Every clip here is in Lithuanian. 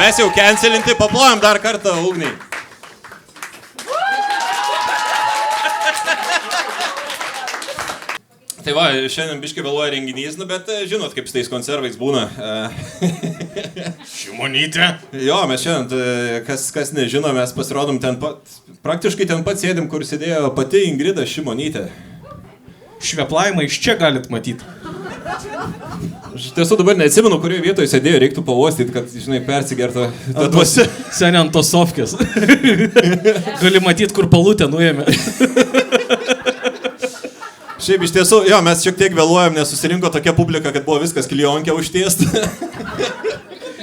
Mes jau cancelinti, paplojam dar kartą ugniai. Tai va, šiandien biškai vėluoja renginys, bet žinot, kaip su tais konservais būna. Šimonytė. Jo, mes šiandien, kas nežino, mes pasirodom ten pat, praktiškai ten pat sėdim, kur sėdėjo pati Ingrida Šimonytė. Šveplavimą iš čia galit matyti. Aš tiesų dabar neatsimenu, kurioje vietoje sėdėjo, reiktų pavostyti, kad, žinai, persigertų tą dvasią. Seniai ant tos sofkės. Gali matyti, kur palutę nuėmė. Šiaip iš tiesų, jo, mes šiek tiek vėluojam, nes susirinko tokia publika, kad buvo viskas kilionkė užtiesta.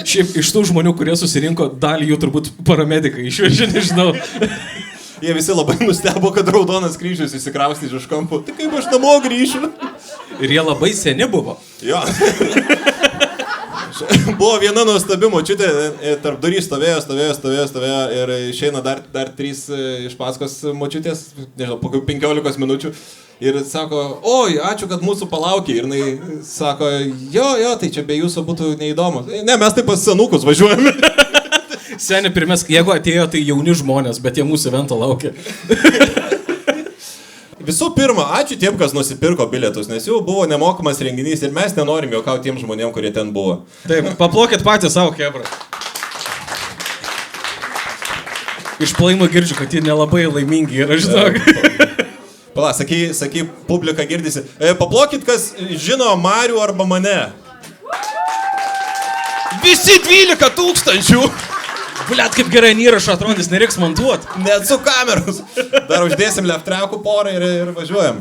Šiaip iš tų žmonių, kurie susirinko, dalį jų turbūt paramedikai išvežė, nežinau. Jie visi labai nustebo, kad Raudonas Kryžius įsikraustė iš kampų. Tai kaip aš namo grįšiu? Ir jie labai seni buvo. Jo. Buvo viena nuostabi močiutė, tarp durų stovėjo ir išeina dar 3 iš paskos močiutės, nežinau, po 15 minučių. Ir sako, oi, ačiū, kad mūsų palaukė. Ir jinai sako, jo, tai čia be jūsų būtų neįdomu. Ne, mes taip pas senukus važiuojame. Seniai pirmės, jeigu atėjo, tai jauni žmonės, bet jie mūsų evento laukia. Visų pirma, ačiū tiem, kas nusipirko bilietus, nes jau buvo nemokamas renginys ir mes nenorim juokauti tiem žmonėm, kurie ten buvo. Taip, paplokit patys savo, kebra. Iš plojimo girdžiu, kad jie nelabai laimingi yra, žinok. Pala, saky, publika girdisi. Paplokit, kas žino Marių arba mane. Visi 12 000. Blet, kaip gerai įrašą atrodys, nereiks montuot. Net su kameros. Dar uždėsim leftrekų porą ir važiuojam.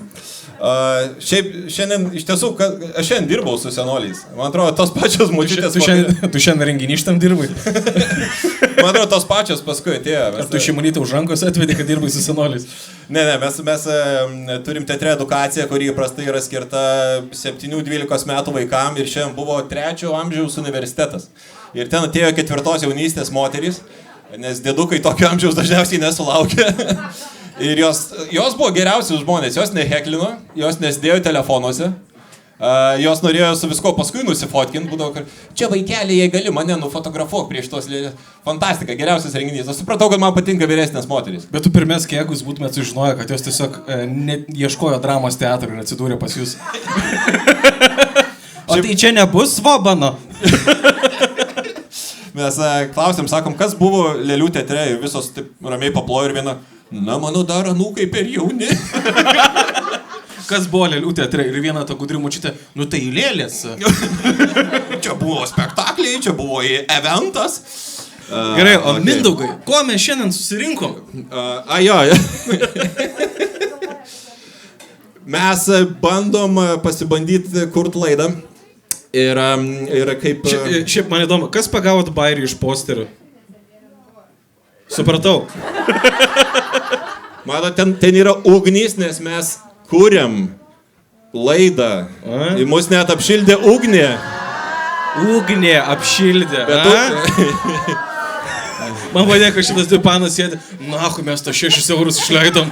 Šiaip šiandien, iš tiesų, aš šiandien dirbau su senoliais. Man atrodo, tos pačios močiutės... Tu šiandien renginį šitam dirbai? Man atrodo, tos pačios paskui atėjo. Ar tu Šimonytę už rankos atvedė, kad dirbai su senoliais? Ne, mes turim teatre edukaciją, kuri įprastai yra skirta 7-12 metų vaikam ir šiandien buvo 3 amžiaus universitetas. Ir ten atėjo 4 jaunystės moterys, nes dėdukai tokio amžiaus dažniausiai nesulaukia. Ir jos buvo geriausios žmonės, jos neheklino, jos nesidėjo telefonuose, jos norėjo su visko paskui nusifotkinti, būdavo, kad čia vaikeliai, jei gali, mane nufotografuok prieš tos lėlės. Fantastika, geriausias renginys. Aš supratau, kad man patinka vyresnės moterys. Bet tu pirmės, jeigu jūs būtumėt sužinoję, kad jos tiesiog ieškojo dramos teatro ir atsidūrė pas jūs. O tai čia nebus svobano. Mes klausėm, sakom, kas buvo lėlių teatre, visos taip ramiai paplojo ir viena, na, mano dar anūkai per jauni. Kas buvo lėlių teatre ir viena ta gudri močiutė, nu tai lėlės. Čia buvo spektakliai, čia buvo eventas. Gerai, o okay. Mindaugai, kuo mes šiandien susirinkom? Jo. Mes bandom pasibandyti kurt laidą. Ir kaip... Šiaip man įdomu, kas pagavot bairį iš posterio? Supratau. Mato, ten yra ugnis, nes mes kuriam laidą. Į mus net apšildė ugnė. Ugnė apšildė. Man vadėjo, kad šitas Dupanas sėdė, nahu, mes to 6 eurus išleidom.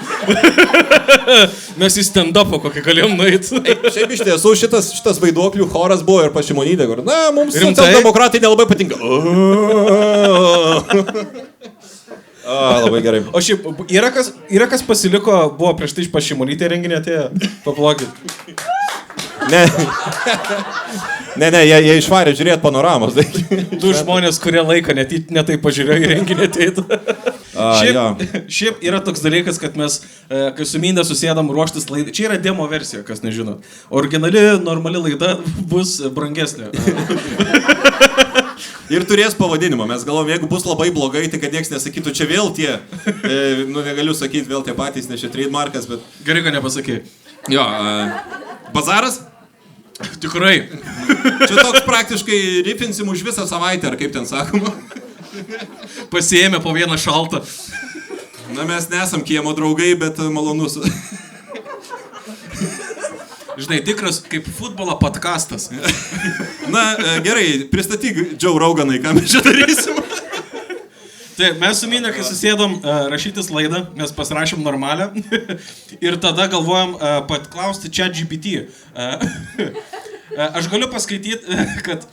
Mes į stand-upą kokį galėjom nueiti. Šiaip iš tiesų šitas vaiduoklių choras buvo ir pa Šimonytė, kur, na, mums socialdemokratai nelabai patinka. Labai gerai. O šiaip, yra kas pasiliko, buvo prieš tai pa Šimonytė renginį atėjo, paplokit. Ne, jie išvarė žiūrėti panoramos. Du žmonės, kurie laiką netai pažiūrėjo į renginį ateitų. Šiaip yra toks dalykas, kad mes, kai su Mindė susėdam ruoštis laidą, čia yra demo versija, kas nežinot. Originali, normali laida bus brangesnė. Ir turės pavadinimą. Mes galvom, jeigu bus labai blogai, tai kad nieks nesakytų, čia vėl tie, negaliu sakyti, vėl tie patys, ne čia trademarkas, bet... Gerai, kad nepasakei. Jo, bazaras? Tikrai. Čia toks praktiškai rifinsim už visą savaitę, ar kaip ten sakoma. Pasiėmė po vieną šaltą. Na, mes nesam kiemo draugai, bet malonus. Žinai, tikras kaip futbolo podcastas. Na, gerai, pristatyk Joe Roganai, ką mes čia darysim. Tai mes su Minė, kai susėdom rašytis laidą, mes pasirašėm normalią ir tada galvojom paklausti ChatGPT. Aš galiu paskaityti, kad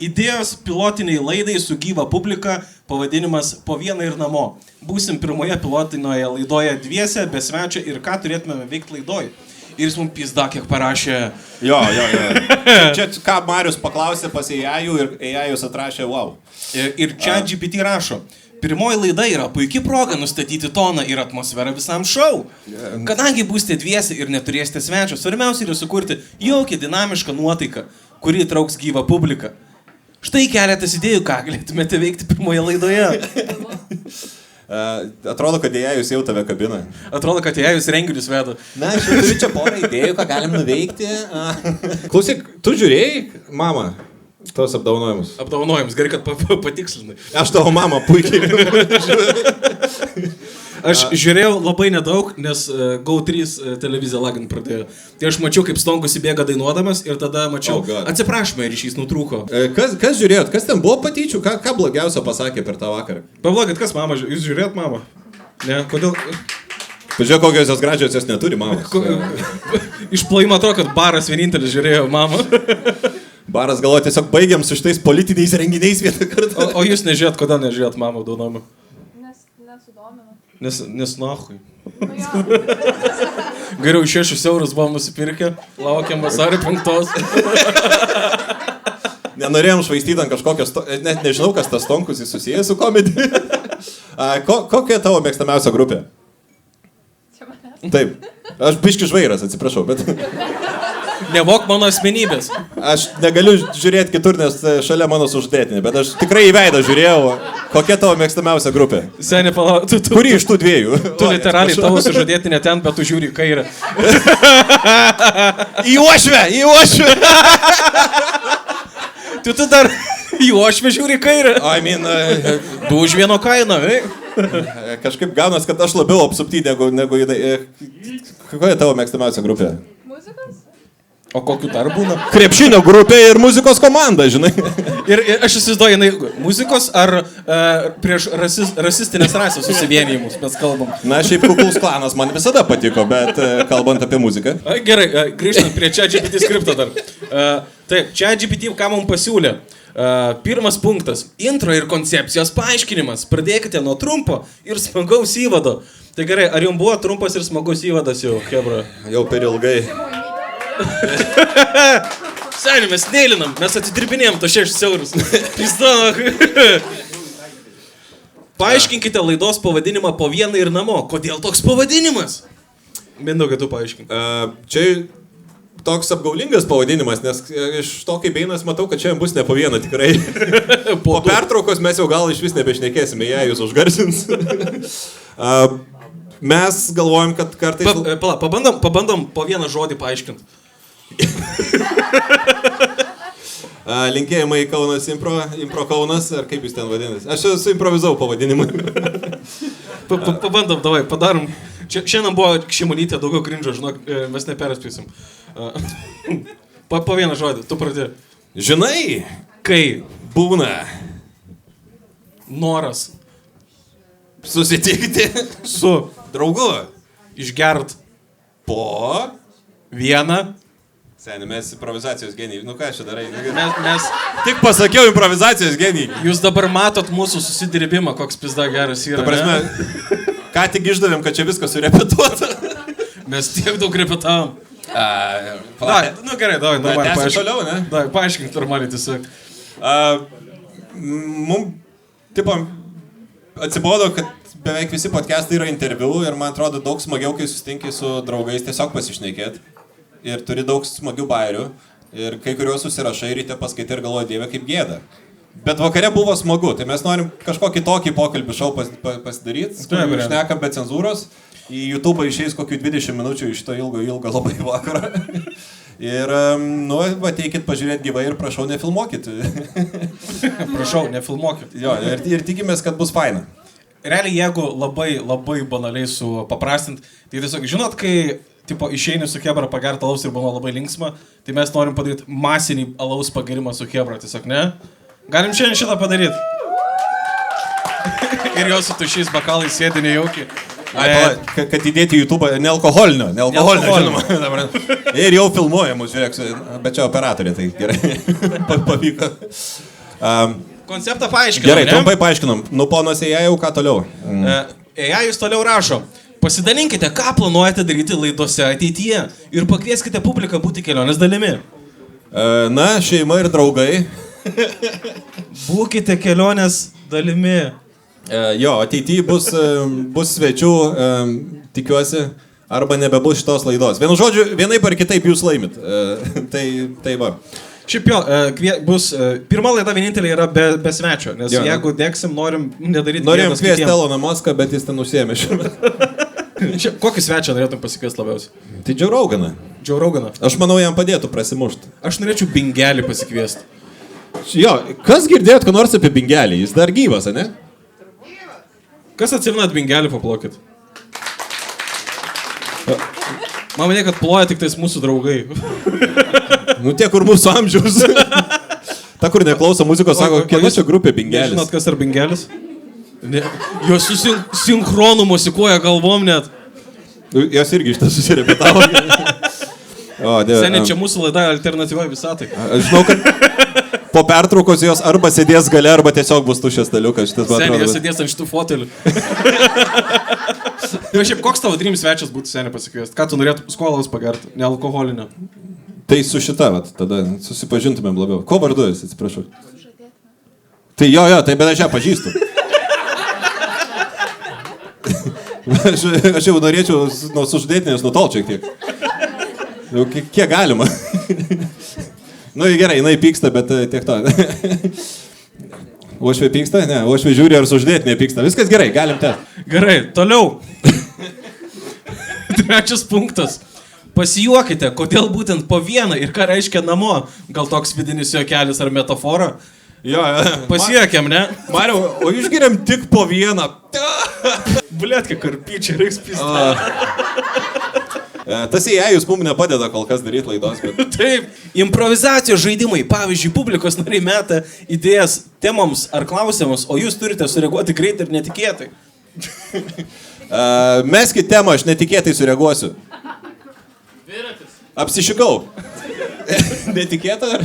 Idėjos pilotiniai laidai su gyva publika, pavadinimas Po vieną ir namo. Būsim pirmoje pilotinėje laidoje dviese, be svečio ir ką turėtume veikti laidoj. Ir jis mums pizda, kiek parašė. Jo. Čia ką Marius paklausė pas AI ir AI atrašė wow. Ir čia GPT rašo. Pirmoji laida yra puikia proga nustatyti toną ir atmosferą visam šou. Kadangi būsite dviesi ir neturėsite svečio, svarbiausia yra sukurti jaukią dinamišką nuotaiką, kuri įtrauks gyvą publiką. Štai keletas idėjų, ką galėtumėte veikti pirmoje laidoje. Atrodo, kad AI jau tave kabina. Atrodo, kad AI renginius veda. Na, aš turiu čia porą idėjų, ką galim nuveikti. Klausyk, tu žiūrėjai, mama? Tos apdovanojimus. Apdovanojimus, gerai, kad patikslinai. Aš tavo mamą puikiai. Aš žiūrėjau labai nedaug, nes GO3 televizija lagint pradėjo. Tai aš mačiau, kaip Stonkus įbėga dainuodamas ir tada mačiau, atsiprašymai, ryšys nutrūko. Kas žiūrėjot? Kas ten buvo patyčių? Ką blogiausio pasakė per tą vakarą? Pablogit, kas mama? Jūs žiūrėjot mamą? Ne, kodėl? Pažiūrėk, kokios jos gražios, jos neturi mamos. Iš plojimo atrodo, kad Baras vienintelis žiūrėjo mamą. Baras galvoja, tiesiog baigiam su šitais politiniais renginiais vieną kartą. O jūs nežiūrėt, kodėl nežiūrėt mamą apdovanojimą? Nesudomino. Nes nahui. Geriau 6 eurus buvom nusipirkę, laukiam vasario 5. Nenorėjom švaistyti ant kažkokios, net nežinau, kas tas Stonkus jis susijęs su komedija. Kokia tavo mėgstamiausia grupė? Taip, aš biški žvairas, atsiprašau, bet... Nevok mano asmenybės. Aš negaliu žiūrėti kitur, nes šalia mano sužadėtinė, bet aš tikrai į veidą žiūrėjau, kokia tavo mėgstamiausia grupė. Seniai, palauk, tu... Kuri iš tų dviejų? Tu literaliai tavo sužadėtinė ten, bet tu žiūri į kairę. Į uošvę! Tu dar į uošvę žiūri į kairę. Du už vieno kainą, Kažkaip gaunas, kad aš labiau apsupty negu jinai. Kokia tavo mėgstamiausia grupė? Muzikos? O kokiu dar būna? Krepšinio grupė ir muzikos komanda, žinai. Ir aš įsivaizduoju, jinai muzikos ar prieš rasistinės rasės susivienijimus mes kalbam. Na, šiaip Kuklus Klanas man visada patiko, bet kalbant apie muziką. Gerai, grįžtant prie ChatGPT skripto dar. Taip, ChatGPT ką mums pasiūlė? Pirmas punktas. Intro ir koncepcijos paaiškinimas. Pradėkite nuo trumpo ir smagaus įvado. Tai gerai, ar jums buvo trumpas ir smagus įvadas jau, Hebra? Jau per ilgai. Seniai, mes neilinam, mes atidirbinėjom to 6 eurus. Paaiškinkite laidos pavadinimą Po vieną ir namo. Kodėl toks pavadinimas? Mindaugai, tu paaiškink. Čia toks apgaulingas pavadinimas, nes iš to, kaip einas, matau, kad šiandien bus ne po vieną tikrai. Po pertraukos mes jau gal iš vis nebešnekėsime, jei jūs užgarsins. Mes galvojam, kad kartais... Pabandom po vieną žodį paaiškinti. Linkėjimai Kaunas Impro Kaunas, ar kaip jūs ten vadinasi? Aš suimprovizavau pavadinimą. Pabandom, davai, padarom. Šiandien buvo Šimonytė, daugiau krinžo, žinok, mes neperspėsim. Po vieną žodį, tu pradė. Žinai, kai būna noras susitikti su draugu, išgert po vieną. Seniai, mes improvizacijos genijai. Nu ką aš čia darai? Mes tik pasakiau improvizacijos genijai. Jūs dabar matot mūsų susidirbimą, koks pizda geras yra. Ta prasme, ką tik išdavėm, kad čia viskas surepetuota. Mes tiek daug repetavom. Nu gerai, davai, paaiškink toliau, ne? Davai, paaiškink normaliai tiesiog. Mums, tipo, atsibodo, kad beveik visi podcastai yra interviu ir man atrodo daug smagiau, kai susitinki su draugais tiesiog pasišnekėti. Ir turi daug smagių bairių. Ir kai kuriuos susirašai ryte paskaitai ir galvoji, Dieve, kaip gėda. Bet vakare buvo smagu, tai mes norim kažkokį tokį pokalbį šou pasidaryti, kur šnekam be cenzūros. Į YouTube išeis kokių 20 minučių iš to ilgo labai vakarą. Ir, ateikit pažiūrėti gyvai ir prašau, nefilmuokit. Prašau, nefilmuokit. Jo, ir tikimės, kad bus faina. Realiai, jeigu labai banaliai supaprastint, tai tiesiog, žinot, kai tipo, išeini su Hebra pagerti alaus ir buvo labai linksma, tai mes norim padaryti masinį alaus pagerimą su Hebra, tiesiog, ne? Galim šiandien šitą padaryti. Ir jos su tušiais bakalais sėdi nejaukiai. Kad įdėti YouTube, nealkoholinio, žinoma. Ir jau filmuojamus, žiūrėk, bet čia operatorė, tai gerai. Pavyko. Konceptą paaiškinom. Gerai, trumpai paaiškinom. Nu, ponas AI jau ką toliau? AI jūs toliau rašo. Pasidalinkite, ką planuojate daryti laidose ateityje ir pakvieskite publiką būti kelionės dalimi. Na, šeima ir draugai. Būkite kelionės dalimi. Jo, ateityje bus svečių, tikiuosi, arba nebebus šitos laidos. Vienu žodžiu, vienaip ar kitaip jūs laimit. Tai va. Šiaip jo, bus pirma laida vienintelė yra be svečio, nes jeigu dėksim, norim nedaryti... Norim kviesti Eloną Muską, bet jis ten užsiėmė šiandien. Kokį svečią norėtum pasikviesti labiausiai? Tai Joe Roganą. Joe Roganą. Aš manau, jam padėtų prasimušti. Aš norėčiau Bingelį pasikviesti. Jo, kas girdėjot, ką nors apie Bingelį? Jis dar gyvas, ne? Kas atsimenat Bingelį, paplokit? Man manė, kad ploja tik tais mūsų draugai. Nu tie, kur mūsų amžiaus. Ta, kur neklauso muzikos, sako, kieno čia grupė Bingelis. Žinot, kas yra Bingelis? Jos sinchronų musikuoja galvom net. Jos irgi šitą susirepetavo. Seniai, čia mūsų laida alternatyva visatai. Aš žinau, kad po pertraukos jos arba sėdės gale, arba tiesiog bus tuščias staliukas. Seniai, jos sėdės ant šitų fotelių. Šiaip, koks tavo dream svečias būtų seniai pasikviesti? Ką tu norėtum skolos pagerti? Ne alkoholinio. Tai su šita, tada susipažintumėm labiau. Ko vardu esi, atsiprašau? Tai jo, tai bet aš ją pažįstu. Aš jau norėčiau nuo sužadėtinės nutolti šiek tiek. Kiek galima. Nu gerai, jinai pyksta, bet tiek to. Uošvė pyksta? Ne, uošvė žiūri, ar sužadėtinė pyksta. Viskas gerai, galim ten. Gerai, toliau. Trečias punktas. Pasijuokite, kodėl būtent po vieną ir ką reiškia namo. Gal toks vidinis juokelis ar metafora? Jo. Pasijuokėm, ne? Mariau, o išgeriam tik po vieną. Bletki, karpyčiai, reiks pistą. Tas jūs mums nepadeda kol kas daryti laidos, bet... Taip. Improvizacijos žaidimai. Pavyzdžiui, publikos nariai meta idėjas temoms ar klausimams, o jūs turite sureaguoti greitai ir netikėtai. Meskit temą, aš netikėtai sureaguosiu. Apsišikau. Netikėta ar?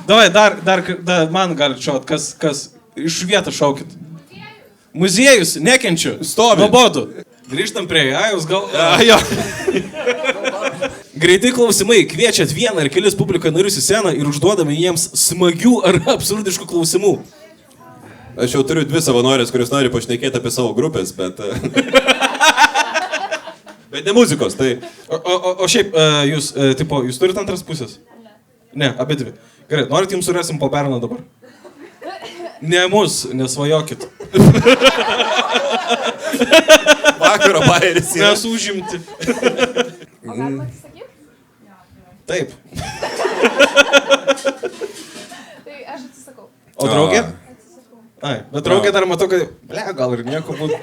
Davai, dar man galit šaut, kas iš vietos šaukit. Muziejus, nekenčiu. Stovi. Nuobodu. Grįžtam prie jūs gal... Jo. Greitai klausimai. Kviečiat vieną ar kelis publiką narius į sceną ir užduodame jiems smagių ar absurdiškų klausimų. Aš jau turiu 2 savanorės, kuris nori pašnekėti apie savo grupės, bet... Bet ne muzikos, tai... O šiaip, jūs turite antras pusės? Ne, abi dvi. Gerai, norit jums surasim po Berną dabar? Ne mus, nesvajokit. Vakaro bairis. Mes užimti. O galima atsisakyti? Taip. Tai aš atsisakau. O draugė? Atsisakau. Ai, bet draugė dar matau, kad... gal ir nieko būtų.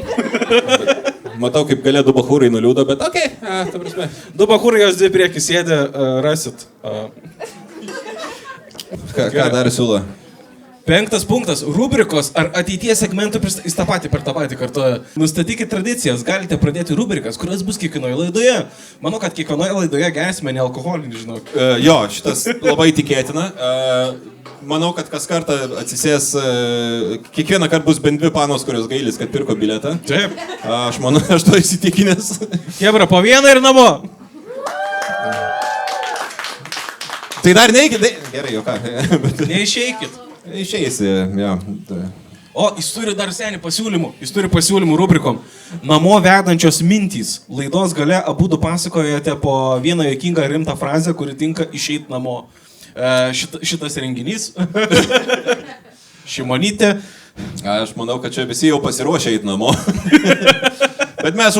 Matau, kaip galė 2 bachūrai nuliūdo, bet okei, ta prasme. 2 bachūrai jos 2 priekį sėdė, rasit. Ką dar siūlo? 5 punktas. Rubrikos ar ateities segmentų jis tą patį per tą patį kartuoja. Nustatykit tradicijas, galite pradėti rubrikas, kurios bus kiekvienoje laidoje. Manau, kad kiekvienoje laidoje gersime ne alkoholinį, žinau. Jo, šitas labai tikėtina. Manau, kad kas kartą atsisės, kiekvieną kartą bus bent 2 panos, kurios gailis, kad pirko bilietą. Taip. Aš manau, aš to įsitikinęs. Hebra, po vieną ir namo. Tai dar neikit, gerai, jau ką. Neišeikit. Išeisi, jo. O, jis turi dar senį pasiūlymų. Jis turi pasiūlymų rubrikom. Namo vedančios mintys. Laidos gale abudu pasakojate po vieną juokingą rimtą frazę, kuri tinka išeit namo. Šitas renginys. Šimonytė. Aš manau, kad čia visi jau pasiruošę eit namo. Bet mes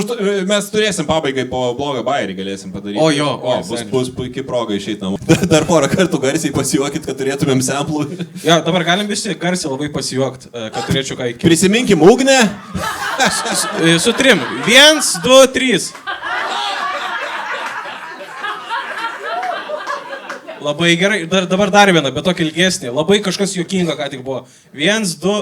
turėsim pabaigai po blogą bairį galėsim padaryti. O jo, bus puikiai proga išeit namo. Dar porą kartų garsiai pasijuokit, kad turėtumėm samplų. Jo, dabar galim visi garsiai labai pasijuokt, kad turėčiau ką iki. Prisiminkim ugnę. Su 3. 1, 2, 3. Labai gerai. Dabar dar vieną, bet tokį ilgesnį. Labai kažkas juokinga, ką tik buvo. 1, 2.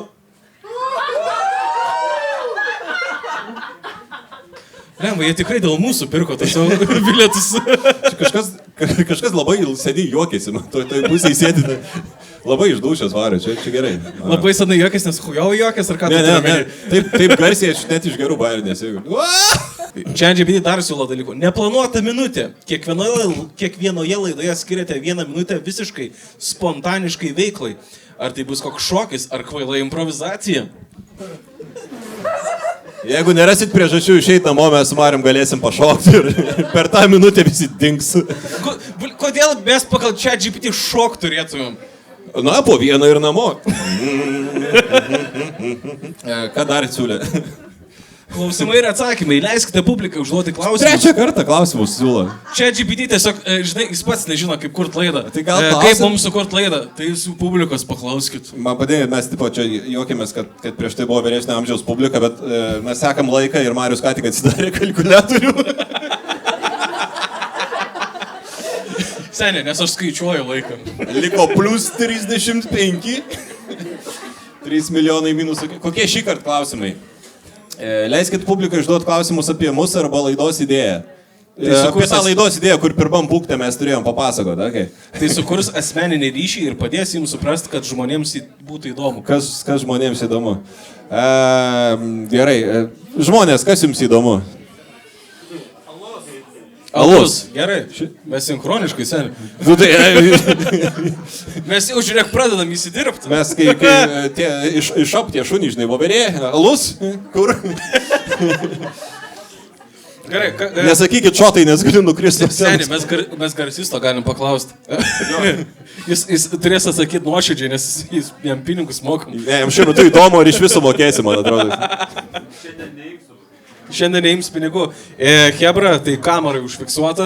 Lemba, jie tikrai dėl mūsų pirko tas savo bilietus. Kažkas labai seniai juokėsi, man toj pusėje sėdite. Labai išdūšęs varė, čia gerai. Labai senai juokės, nes hujau juokės, ar ką Ne. Taip garsiai aš net iš gerų bairių nesijaukiu. ChatGPT dar siūlo dalykų. Neplanuota minutė. Kiekvienoje laidoje skiriate 1 minutę visiškai spontaniškai veiklai. Ar tai bus koks šokis, ar kvaila improvizacija? Jeigu nerasit priežasčių išeiti namo, mes su Marium galėsim pašokti ir per tą minutę visi dings. Kodėl mes pagal ChatGPT šok turėtumėm? Na, po vieną ir namo. Ką dar siūlė? Klausimai ir atsakymai. Leiskite publikai užduoti klausimus. 3 kartą klausimus siūlo. ChatGPT tiesiog, žinai, jis pats nežino, kaip kurt laidą. Tai gal kaip mums sukurt laidą? Tai jūsų publikos paklauskit. Man padėjo, mes tipo čia juokėmės, kad prieš tai buvo vyresnio amžiaus publika, bet mes sekam laiką ir Marius ką tik atsidarė kalkuliatorių. Seniai, nes aš skaičiuoju laiką. Liko plus 35. 3 milijonai minusų. Kokie šį kartą klausimai? Leiskit publikai išduoti klausimus apie mus arba laidos idėją. Apie tą laidos idėją, kur pirmam punktą mes turėjom papasakoti. Okay. Tai sukurs asmeninį ryšį ir padės jums suprasti, kad žmonėms būtų įdomu. Kas žmonėms įdomu? Gerai. Žmonės, kas jums įdomu? Alus. Gerai. Mes sinchroniškai, seniai. Mes jau, žiūrėk, pradedam įsidirbti. Mes kai išaptie šunį, žinai, voverė, alus, kur? Gerai. Nesakykit šotai, nes galiu nukristi. Seniai, mes garsisto galim paklausti. Jis turės atsakyti nuoširdžiai, nes jis jam pinigus mokam. Ne, jam šiuo metu įdomu, ar iš viso mokėsi, man atrodo. Šiandien neims pinigų. Hebra, tai kamerai užfiksuota.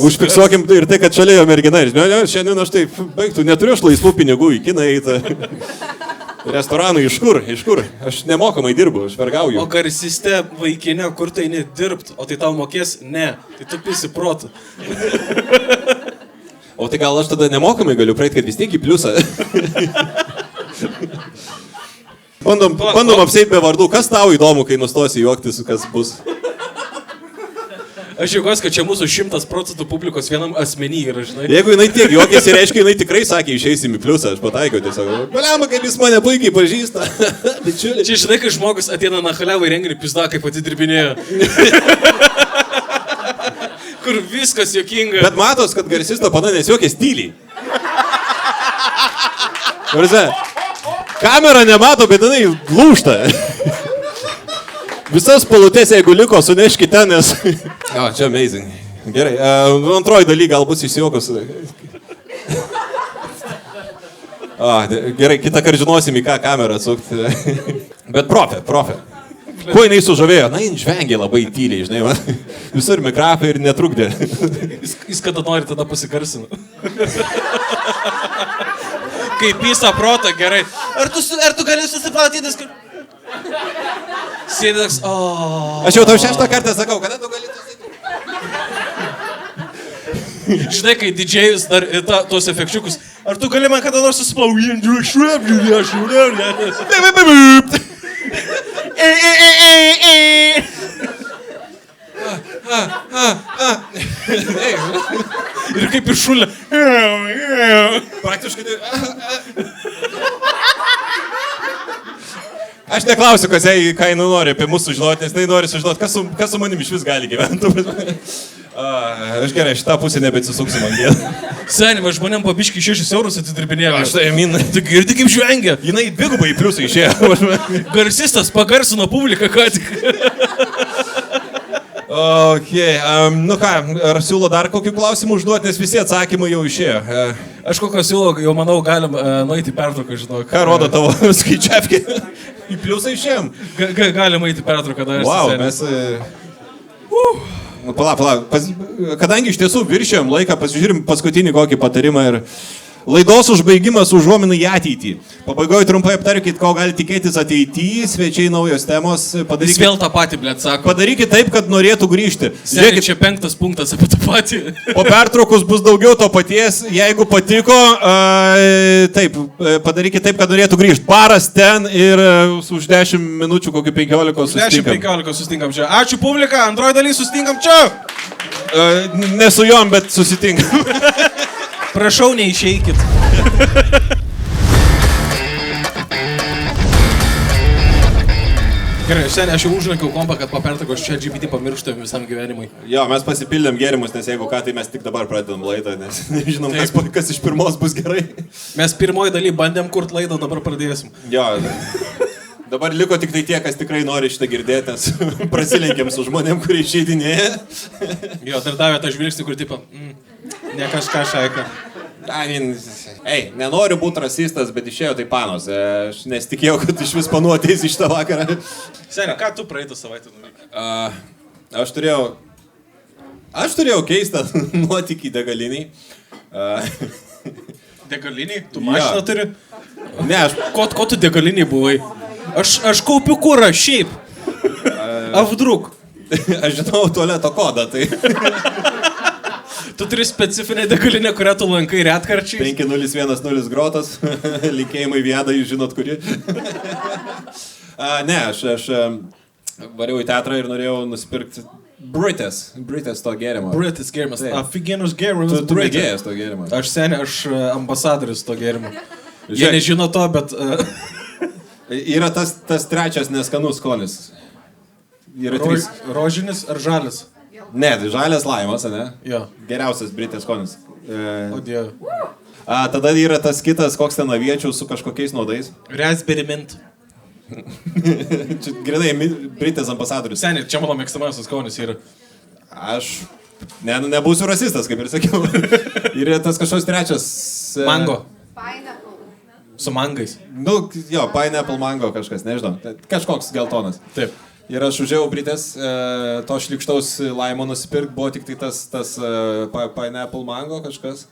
Užfiksuokim ir tai, kad šalia jo mergina. Šiandien aš taip baigtų, neturiu aš laisvų pinigų į kiną eiti. Restoranų iš kur? Aš nemokamai dirbu, aš vergauju. O garsiste vaikinė, kur tai nedirbt, o tai tau mokės? Ne. Tai tu pisi protų. O tai gal aš tada nemokamai galiu praeiti, kad vis tiek į pliusą. Bandom apseit be vardų. Kas tau įdomu, kai nustosi juoktis, kas bus? Aš jaugiuosi, kad čia mūsų 100% publikos vienam asmenį yra, žinai. Jeigu jinai tiek juokėsi, reiškia, jinai tikrai sakė, išeisim į pliusą, aš pataikiau tiesiog. Baliama, kaip jis mane puikiai pažįsta. Bičiuliai. Čia žinai, kai žmogus ateina na haliavą į renginį, pizda, kaip atidirbinėjo. Kur viskas juokinga. Bet matos, kad garsisto pana nesijuokės tyliai. Varze. Kamera nemato, bet jinai lūžta. Visas palutės, jeigu liko, suneškit ten, nes... O, čia amazing. Gerai, antroji daly gal bus išsijuokus. Gerai, kitą kartą žinosim, į ką kamerą atsukti. Bet profė. Kuo jinai sužavėjo? Na, jin žvengė labai tyliai, žinai, man. Visur mikrofai ir netrukdė. Jis kada nori, tada pasikarsina. Kaip pisa protą, gerai. Ar tu gali susiplatytis? Sėdėks, Aš jau tau 6 kartą sakau, kada tu gali susiplatytis? Žinai, kai didžėjus dar tos efekčiukus. Ar tu gali man kada nors susiplatytis? Ir kaip iš šulė. Praktiškai tai... Aš neklausiu, ką jinai nori apie mūsų sužinoti, nes jinai nori sužinoti, kas su manim iš vis gali gyventi. Aš gerai, šitą pusę nebetsisuksiu man gėdą. Seniai, žmonėm pabiškai 6 eurus atidirbinėjau. Aš tai minai. Tu girdi kaip žvengia. Jinai dvigubai į pliusą išėjo. Garsistas pagarsino publiką ką tik. Nu ką, ar siūlo dar kokių klausimų užduoti, nes visi atsakymai jau išėjo. Aš kokio siūlo, jau manau, galim nueiti pertrauką, žinau. Ką rodo tavo skaičiavkė? Į pliusą išėjom. Galim eiti pertrauką dar. Wow, mes... Pala. Kadangi iš tiesų viršėjom laiką, pasižiūrim paskutinį kokį patarimą ir... Laidos užbaigimas užuomina į ateitį. Pabaigoje trumpai aptarkit, ko gali tikėtis ateityje, svečiai naujos temos. Jis vėl tą patį, blėt, sako. Padarykit taip, kad norėtų grįžti. Žiūrėkit, čia 5 punktas apie tą patį. Po pertraukus bus daugiau to paties, jeigu patiko, taip, padarykit taip, kad norėtų grįžti. Baras ten ir už 10 minučių, kokį 15 susitinkam. 10-15 susitinkam čia. Ačiū publika, antroji daly susitinkam čia. Ne su jom, bet susitinkam. Prašau, neišeikit. Gerai, šiandien aš jau užrankiau kompą, kad po pertraukos čia GPT pamirštam visam gyvenimui. Jo, mes pasipildėm gėrimus, nes jeigu ką, tai mes tik dabar pradedam laidą, nes nežinom, kas iš pirmos bus gerai. Mes pirmoji daly bandėm kurt laidą, dabar pradėsim. Jo, dabar liko tik tai tie, kas tikrai nori šitą girdėti, nes prasilenkėm su žmonėm, kurie išeidinėja. Jo, dar davė tą žvilgsnį, kur tipo, ne kažką šaika. Ei, nenoriu būti rasistas, bet išėjo tai panos. Aš nesitikėjau, kad iš vis panu ateis iš tą vakarą. Seniai, ką tu praeitą savaitę nuveikė? Aš turėjau keistą nuotykį degaliniai. Degaliniai? Tu mašiną turi? Ne, aš... Ko tu degaliniai buvai? Aš kaupiu kurą, šiaip. Avdruk. Aš žinau tualeto kodą, tai... Tu turi specifinę degalinę, kurią tu lankai retkarčiais? 5010 grotas, linkėjimai Viedai, žinot kuri. Ne, aš variau į teatrą ir norėjau nusipirkti Brites to gėrimo. Brites gėrimas, aфиgenus gėrimas. Tu mėgėjas to gėrimo. Aš ambasadoris to gėrimo. Jie nežino to, bet... Yra tas trečias neskanus skonis. Yra 3. Rožinis ar žalis? Ne, tai žalias laimas, ne? Jo. Geriausias Britės skonis. O dieve. Tada yra tas kitas, koks ten aviečių su kažkokiais nuodais. Raspberry mint. Čia grinai Britės ambasadorius. Seniai, čia mano mėgstamiausias skonis yra. Aš nebūsiu rasistas, kaip ir sakiau. Yra tas kažkoks trečias... Mango. Pineapple. Su mangais. Nu, jo, pineapple mango kažkas, nežinau. Kažkoks geltonas. Taip. Ir aš užėjau Britės, to šlikštaus laimo nusipirkti, buvo tik tai tas pineapple mango kažkas.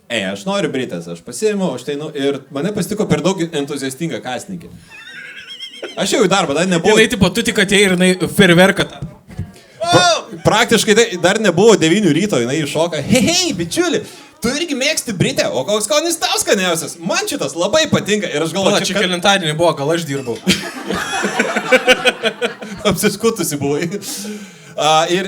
Aš noriu Britės, aš pasiėmiau, aš tai, ir mane pasitiko per daug entuziastinga kasininkė. Aš jau į darbą, dar nebuvo... Jinai, tipo, tu tik atėjai ir jinai ferverką. Praktiškai tai dar nebuvo 9 ryto, jinai iššoka. Hei, bičiuli, tu irgi mėgsti Britę, o koks skonis tau skaniausias? Man šitas labai patinka ir aš galvoju... Čia kelintadienį buvo, gal aš dirbau. Apsiskutusi buvai. Ir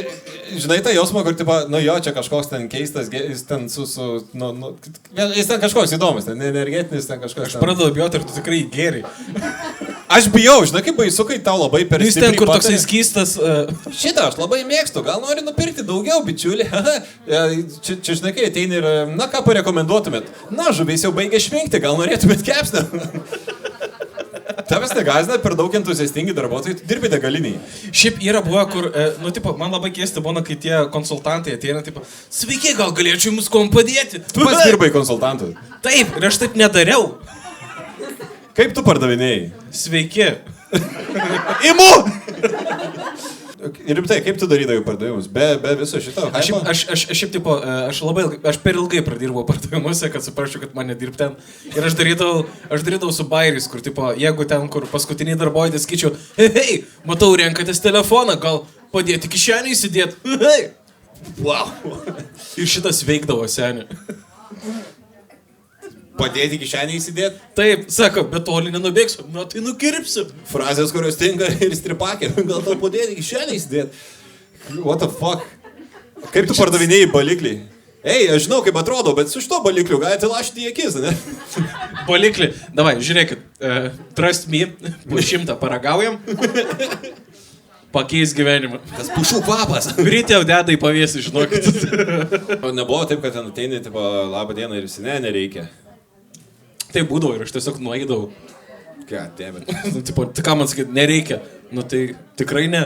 žinai tą jausmą, kur, tipo, nu jo, čia kažkoks ten keistas, jis ten jis ten kažkoks įdomus, ten energetinis, ten kažkoks. Aš pradedu bijoti ir tu tikrai gėri. Aš bijau, žinai, kaip baisu, kai tau labai per jis ten, kur toksai skystas... Šitą aš labai mėgstu, gal nori nupirkti daugiau, bičiuli. Čia, žinai, kai ateini ir, na ką parekomenduotumėt? Na, žuviais jau baigė šminkti, gal norėtumėt kepsnę? Tavęs negazina per daug entuziastingi darbuotojai, tu dirbi degaliniai. Šiaip yra buvo, kur, nu, tipo, man labai keista būna, kai tie konsultantai ateina, tipo, sveiki, gal galėčiau jums kuom padėti. Tu pats dirbai konsultantų. Taip, ir aš taip nedariau. Kaip tu pardavinėjai? Sveiki. Imu! Ir rimtai, kaip tu darydavai pardavimus? Be viso šito? Aš šiaip, tipo, aš per ilgai pradirbau pardavimuose, kad suprasčiau, kad man nedirb ten. Ir aš darydavau su bairis, kur, tipo, jeigu ten, kur paskutiniai darbuotojai skaičiau, hei, matau, renkatės telefoną, gal padėti kišenį įsidėti. Hei. Wow. Ir šitas veikdavo, seniai. Padėti kišenį įsidėti? Taip, sako, bet toli nenubėgsiu, na tai nukirpsiu. Frazės, kurios tinka ir stripakė, gal tau padėti kišenį įsidėti. What the fuck? Kaip tu pardavinėjai baliklį? Ei, aš žinau, kaip atrodo, bet su šito balikliu galite lašti į akis, ne? Baliklį, davai, žiūrėkit, trust me, po 100 paragaujam. Pakeis gyvenimą. Tas pušų kvapas. Grytė jau deda į pavėsį, žinokit. Nebuvo taip, kad ten ateini, tipo, labą dieną ir visi, nereikia. Tai būdavo ir aš tiesiog nueidavau. God damn it. Nu, tipo, tai ką man sakyti, nereikia. Nu, tai tikrai ne.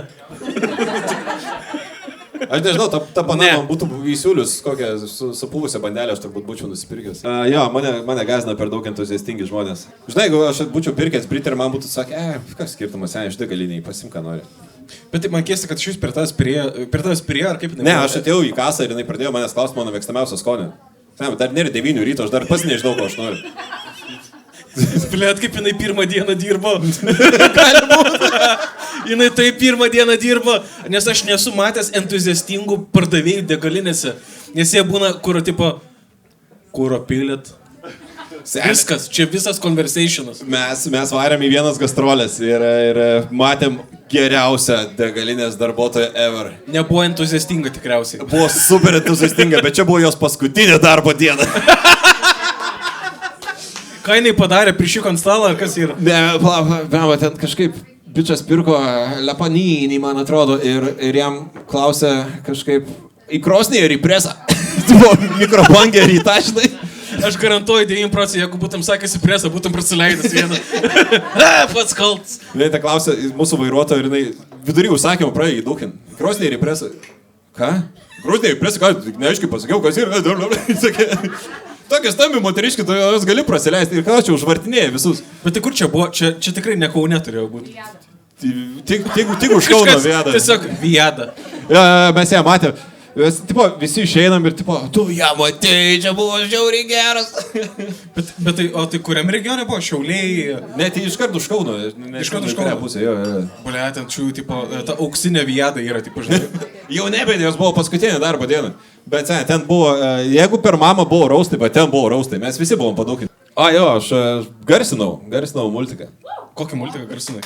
Aš nežinau, ta pana man būtų įsiūlius kokią supuvusią bandelę, aš turbūt būčiau nusipirkęs. Jo, mane gazina per daug entuziastingi žmonės. Žinai, jeigu aš būčiau pirkęs Britę ir man būtų sakę, kas skirtumas, iš degaliniai, pasim ką nori. Bet man keista, kad šis per tavęs prie, ar kaip jinai? Ne, aš atėjau į kasą ir jinai pradėjo manęs klausti mano mėgstamiausią skonį. Dar nėra 9 ryto, aš dar pas nežinau, ko aš noriu. Blet, kaip jinai pirmą dieną dirbo. Gali būti. Jinai tai pirmą dieną dirbo, nes aš nesu matęs entuziastingų pardavėjų degalinėse. Nes jie būna, kuro pilit. Viskas, čia visas conversationas. Mes varėm į vienas gastrolės ir matėm geriausią degalinės darbuotoją ever. Nebuvo entuziastinga tikriausiai. Buvo super entuziastinga, bet čia buvo jos paskutinė darbo diena. Ką jinai padarė, prišyko ant stalą, ar kas yra? Ne, ten kažkaip bičias pirko lepaninį, man atrodo, ir jam klausė kažkaip į krosnį ir į presą. Tai buvo mikrobangė ir į tašinai. Aš garantuoju 9%, jeigu būtum sakęs į presą, būtum prasileidęs vieną. Pats kaltas. Tai klausė mūsų vairuotojo ir jinai vidury užsakymą praėjo į dukin. Krosnį ir į presą. Ką? Krosnį ir į presą, ką? Neaiškiai pasakiau, kas yra. Tokia stambi moteriškė, tu jos gali prasileisti ir ką čia užvartinėja visus. Bet tai kur čia buvo? Čia tikrai ne Kaune turėjo būti. Tik už Kauno Viadą. Tiesiog Viadą. Mes ją matėm. Visi išeinam ir tu ją matei, čia buvo žiauriai geras. Bet tai kuriam regione buvo? Šiauliai? Ne, tai iš karto už Kauno. Iš karto už Kauno pusę, jo. Bulia, ten šių, ta auksinė Viada yra, žinai. Jau nebedė, jos buvo paskutinė darbo diena. Bet ten buvo, jeigu per mamą buvo raustai, bet ten buvo raustai, mes visi buvom padaukinti. Jo, aš garsinau multiką. Kokį multiką garsinai?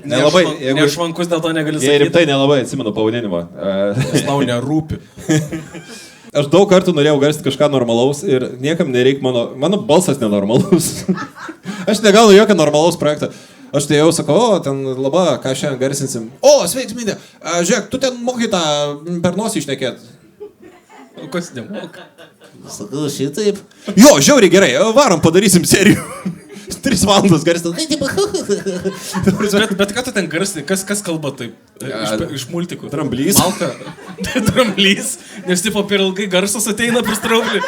Nelabai. Nešvankus dėl to negali sakyti. Jei rimtai nelabai atsimenu pavadinimą. Tau nerūpi. Aš daug kartų norėjau garsinti kažką normalaus ir niekam nereik mano balsas nenormalus. Aš negaunu jokio normalaus projekto. Aš tai jau sakau, ten laba, ką šiandien garsinsim. Sveiks, Mindė. Žiūrėk, tu ten mokai tą per nosį išnekėt. O kas nemoka? Sakau, šitaip. Jo, žiauriai gerai, varom, padarysim serijų. 3 valandas garsinti. Bet ką tu ten garsini? Kas kalba taip? Iš multikų? Dramblys. Malka. Dramblys. Nes tipo per ilgai garsas ateina per straublį.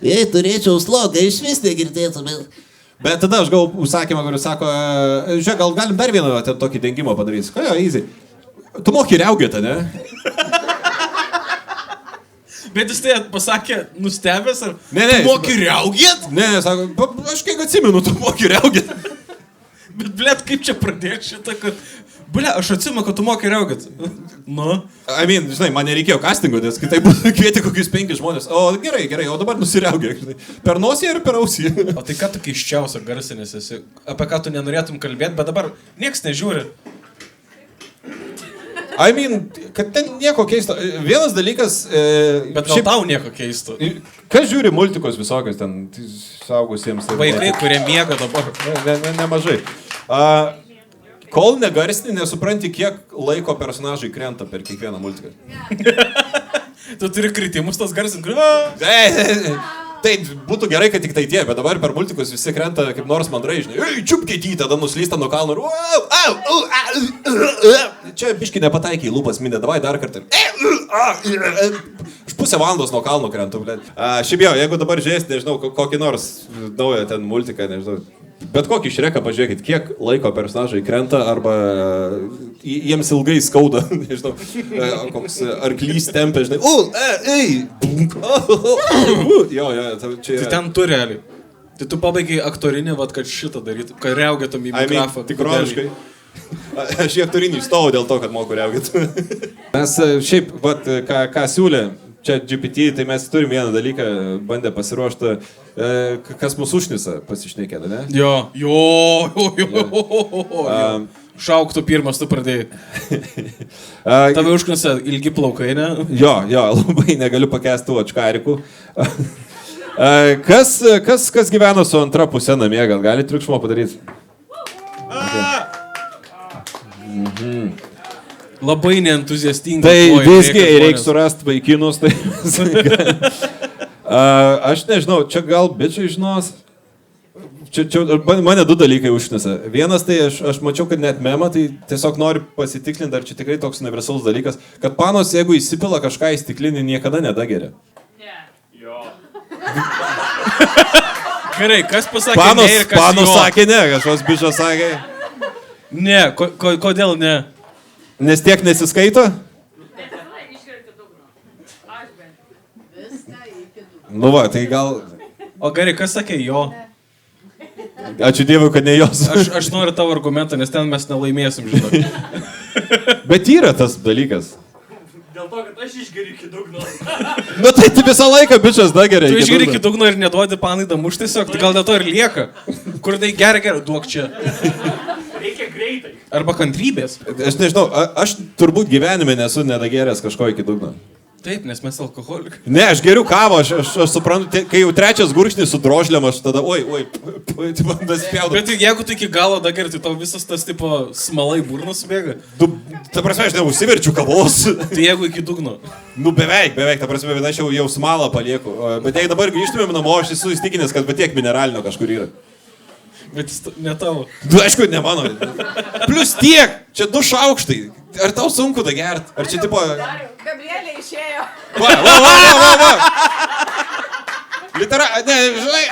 Jei turėčiau slogą, iš vis negirdėtume. Bet tada aš gavau užsakymą, kuris sako, žiūrėk, gal galim dar vieną tokį dengimą padaryti. Ką jo, easy. Tu moki riaugėtą, ne? Bet jis tai pasakė, nustebęs ar... Ne. Tu moki riaugėt? Ne, sako, aš kiek atsimenu, tu moki riaugėt. Bet, blet, kaip čia pradėti šitą, kad... Blet, aš atsimenu, kad tu moki riaugėt. Nu? Žinai, man nereikėjo castingo, nes kitaip būtų kvieti kokius 5 žmonės. O gerai, o dabar nusiriaugė. Per nosį ir per ausį. O tai ką tu keiščiausia garsinės esi? Apie ką tu nenorėtum kalbėti, bet dabar nieks nežiūri. Kad ten nieko keisto. Vienas dalykas... Bet gal tau nieko keisto. Kas žiūri multikos visokios ten saugusiems? Vaikai, kurie miega dabar. Nemažai. Kol negarsini, nesupranti, kiek laiko personažai krenta per kiekvieną multiką. Tu turi kritimus tos garsinti. Tai būtų gerai, kad tik tai tie, bet dabar per multikus visi krenta kaip nors mandrai, žinai, čiupkėtį, tada nuslysta nuo kalno ir... Čia biški nepataikė į lūpas, Mindė, davai dar kartą. Aš pusę valandos nuo kalno krentu, blėt. Šiaip jau, jeigu dabar žiūrėsite, nežinau, kokį nors naują ten multiką, nežinau, bet kokį šreką pažiūrėkit, kiek laiko personažai krenta arba jiems ilgai skauda, nežinau, koks arklys tempia, žinai, jo, čia yra. Tai ten tu realiai. Tai tu pabaigai aktorinį, kad šitą darytum, kad riaugėtum į mikrofą. Tikroviškai. Aš į aktorinį įstojau dėl to, kad moku riaugėti. Mes šiaip, ką siūlė čia GPT, tai mes turim vieną dalyką, bandę pasiruošti, kas mūsų užnisa pasišnekėda, ne? Jo. Šauktų pirmas, tu pradėjai. Tave užknisa ilgi plaukai, ne? Jo, labai negaliu pakęsti tų ačkarikų. Kas gyvena su antra pusė namie, gal gali triukšmo padaryti? Labai neentuziastingai. Tai visgi reikia surasti vaikinus. Tai... Aš nežinau, čia gal bičiai žinos. Mane 2 dalykai užknisa. Vienas tai aš mačiau, kad net memą, tai tiesiog noriu pasitikrinti, ar čia tikrai toks universalus dalykas, kad panos, jeigu įsipila kažką į stiklinį, niekada nedageria. Jo. Gerai, kas pasakė panos, ne ir kas panos sakė ne, kažkos bičios sakė. Ne, kodėl ne? Nes tiek nesiskaito? Nu va, tai gal... O gerai, kas sakė jo? Ačiū Dievui, kad ne jos. Aš noriu tavo argumentą, nes ten mes nelaimėsim, žinok. Bet yra tas dalykas. Dėl to, kad aš išgeriu iki dugno. Nu tai visą laiką, bičias, da gerai. Tu išgeri iki dugno ir neduodi panai damuš tiesiog, tai gal dėl to ir lieka. Kur tai gerai, duok čia. Reikia greitai. Arba kantrybės. Aš nežinau, aš turbūt gyvenime nesu nedageręs kažko iki dugno. Taip, nes mes alkoholikai. Ne, aš geriu kavą, aš suprantu, kai jau trečias gurkšnis su drožlėm, aš tada, oi, tas spjaudu. Bet jeigu tu iki galo dageri, tai tau visas tas tipo smalai burnas subėga. Ta prasme, aš neužsiverčiu kavos. Tai jeigu iki dugno. Nu beveik, ta prasme, bet aš jau smalą palieku. Bet jei dabar grįžtumėm namo, aš esu įstikinęs, kad tiek mineralinio kažkur yra. Bet jis ne tavo. Du, aišku, ne mano. Plus tiek, čia 2 šaukštai. Ar tau sunku da gert? Ar čia tipo... Gabrielė išėjo. Va. Ne, žinai,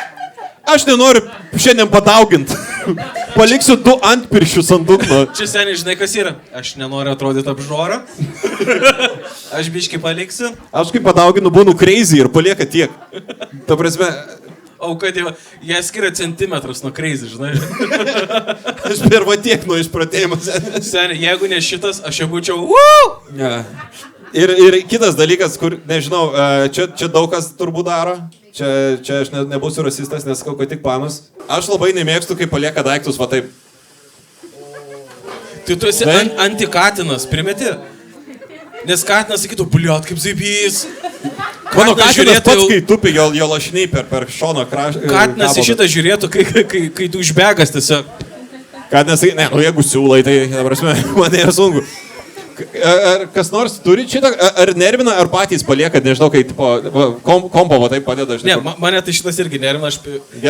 aš nenoriu šiandien padauginti. Paliksiu 2 antpirščius ant dugno. Čia seniai, žinai, kas yra? Aš nenoriu atrodyti apžorą. Aš biškai paliksiu. Aš kaip padauginu, būnu crazy ir palieka tiek. Ta prasme... O kad jau, jie skiria centimetrus nuo crazy, žinai. Aš per va tiek nuo išpratėjimas. Seniai, jeigu ne šitas, aš jau būčiau... Ja. Ir kitas dalykas, kur, nežinau, čia daug kas turbūt daro. Čia aš nebūsiu rasistas, nes kokio tik panus. Aš labai nemėgstu, kai palieka daiktus va taip. Tai tu esi antikatinas, primeti? Nes katinas sakytų, bliot, kaip zaibys. Mano katinas pats, kai tupi jo lašiniai per šono kraštą. Katinas į šitą žiūrėtų, kai tu užbėgas tiesiog. Katinas sakytų, ne, nu jeigu siūlai, tai, prasme, man yra sunku. Ar kas nors turi šitą, ar nervina, ar patys palieka, nežinau, kai kompo va taip padeda. Ne, mane tai šitas irgi nervina, aš...